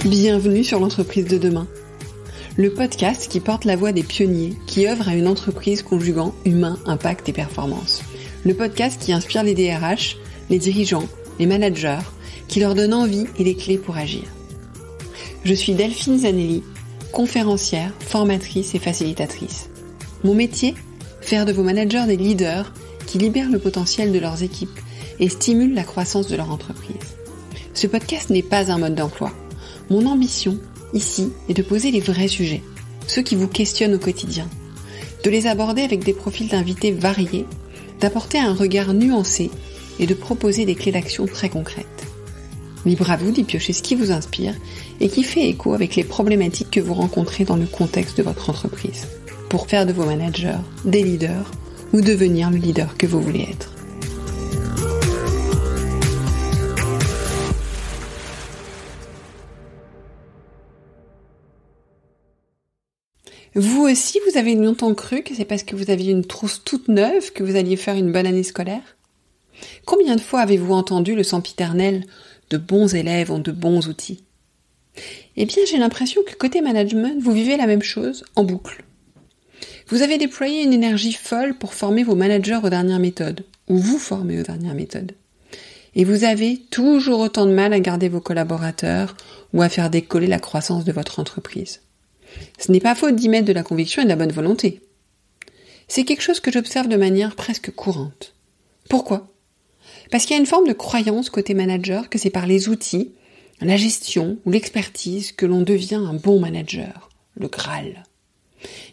Bienvenue sur l'entreprise de demain, le podcast qui porte la voix des pionniers qui œuvrent à une entreprise conjuguant humain, impact et performance. Le podcast qui inspire les DRH, les dirigeants, les managers, qui leur donne envie et les clés pour agir. Je suis Delphine Zanelli, conférencière, formatrice et facilitatrice. Mon métier ? Faire de vos managers des leaders qui libèrent le potentiel de leurs équipes et stimulent la croissance de leur entreprise. Ce podcast n'est pas un mode d'emploi. Mon ambition, ici, est de poser les vrais sujets, ceux qui vous questionnent au quotidien, de les aborder avec des profils d'invités variés, d'apporter un regard nuancé et de proposer des clés d'action très concrètes. Libre à vous d'y piocher ce qui vous inspire et qui fait écho avec les problématiques que vous rencontrez dans le contexte de votre entreprise, pour faire de vos managers des leaders ou devenir le leader que vous voulez être. Vous aussi, vous avez longtemps cru que c'est parce que vous aviez une trousse toute neuve que vous alliez faire une bonne année scolaire ? Combien de fois avez-vous entendu le sempiternel « de bons élèves ont de bons outils » ? Eh bien, j'ai l'impression que côté management, vous vivez la même chose en boucle. Vous avez déployé une énergie folle pour former vos managers aux dernières méthodes, ou vous former aux dernières méthodes. Et vous avez toujours autant de mal à garder vos collaborateurs ou à faire décoller la croissance de votre entreprise. Ce n'est pas faute d'y mettre de la conviction et de la bonne volonté. C'est quelque chose que j'observe de manière presque courante. Pourquoi ? Parce qu'il y a une forme de croyance côté manager que c'est par les outils, la gestion ou l'expertise que l'on devient un bon manager, le Graal.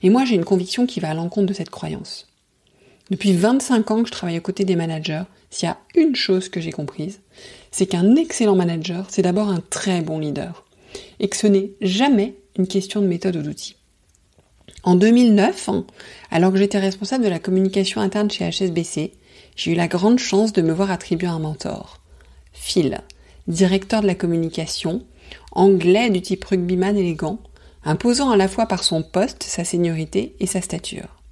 Et moi, j'ai une conviction qui va à l'encontre de cette croyance. Depuis 25 ans que je travaille aux côtés des managers, s'il y a une chose que j'ai comprise, c'est qu'un excellent manager, c'est d'abord un très bon leader. Et que ce n'est jamais une question de méthode ou d'outils. En 2009, alors que j'étais responsable de la communication interne chez HSBC, j'ai eu la grande chance de me voir attribuer un mentor. Phil, directeur de la communication, anglais du type rugbyman élégant, imposant à la fois par son poste, sa seniorité et sa stature.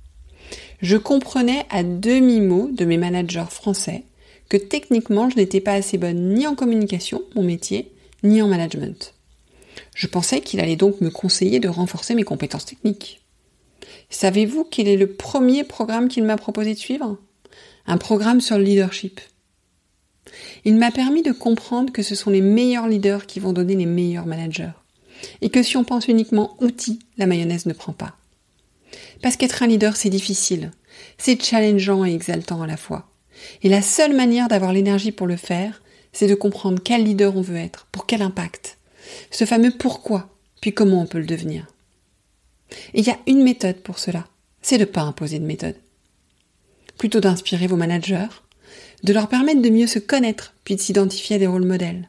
Je comprenais à demi-mot de mes managers français que techniquement je n'étais pas assez bonne ni en communication, mon métier, ni en management. Je pensais qu'il allait donc me conseiller de renforcer mes compétences techniques. Savez-vous quel est le premier programme qu'il m'a proposé de suivre ? Un programme sur le leadership. Il m'a permis de comprendre que ce sont les meilleurs leaders qui vont donner les meilleurs managers. Et que si on pense uniquement outils, la mayonnaise ne prend pas. Parce qu'être un leader, c'est difficile. C'est challengeant et exaltant à la fois. Et la seule manière d'avoir l'énergie pour le faire, c'est de comprendre quel leader on veut être, pour quel impact. Ce fameux pourquoi, puis comment on peut le devenir. Et il y a une méthode pour cela, c'est de ne pas imposer de méthode. Plutôt d'inspirer vos managers, de leur permettre de mieux se connaître, puis de s'identifier à des rôles modèles,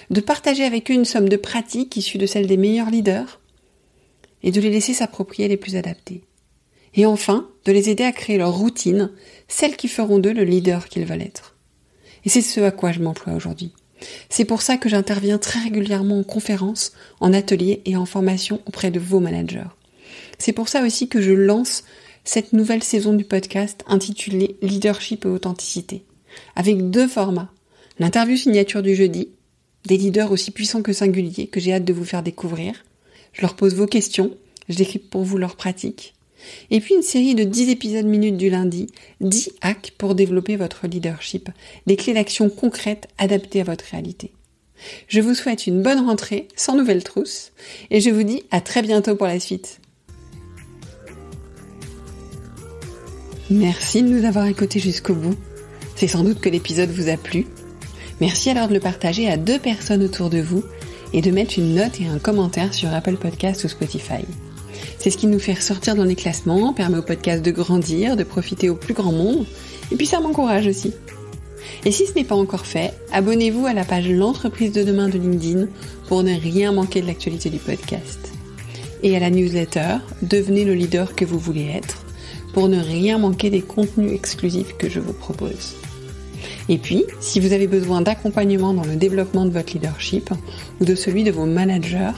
de partager avec eux une somme de pratiques issues de celles des meilleurs leaders, et de les laisser s'approprier les plus adaptées. Et enfin, de les aider à créer leur routine, celles qui feront d'eux le leader qu'ils veulent être. Et c'est ce à quoi je m'emploie aujourd'hui. C'est pour ça que j'interviens très régulièrement en conférences, en ateliers et en formation auprès de vos managers. C'est pour ça aussi que je lance cette nouvelle saison du podcast intitulée « Leadership et authenticité » avec 2 formats. L'interview signature du jeudi, des leaders aussi puissants que singuliers que j'ai hâte de vous faire découvrir. Je leur pose vos questions, je décrypte pour vous leurs pratiques. Et puis une série de 10 épisodes minutes du lundi, 10 hacks pour développer votre leadership, des clés d'action concrètes adaptées à votre réalité. Je vous souhaite une bonne rentrée, sans nouvelles trousses, et je vous dis à très bientôt pour la suite. Merci de nous avoir écoutés jusqu'au bout. C'est sans doute que l'épisode vous a plu. Merci alors de le partager à 2 personnes autour de vous et de mettre une note et un commentaire sur Apple Podcasts ou Spotify. C'est ce qui nous fait ressortir dans les classements, permet au podcast de grandir, de profiter au plus grand monde, et puis ça m'encourage aussi. Et si ce n'est pas encore fait, abonnez-vous à la page L'entreprise de demain de LinkedIn pour ne rien manquer de l'actualité du podcast. Et à la newsletter, devenez le leader que vous voulez être, pour ne rien manquer des contenus exclusifs que je vous propose. Et puis, si vous avez besoin d'accompagnement dans le développement de votre leadership ou de celui de vos managers,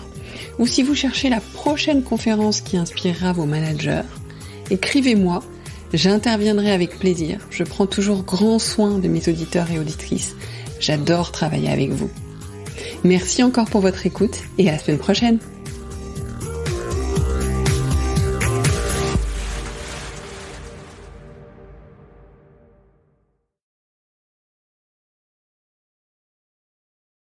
ou si vous cherchez la prochaine conférence qui inspirera vos managers, écrivez-moi, j'interviendrai avec plaisir. Je prends toujours grand soin de mes auditeurs et auditrices. J'adore travailler avec vous. Merci encore pour votre écoute et à la semaine prochaine.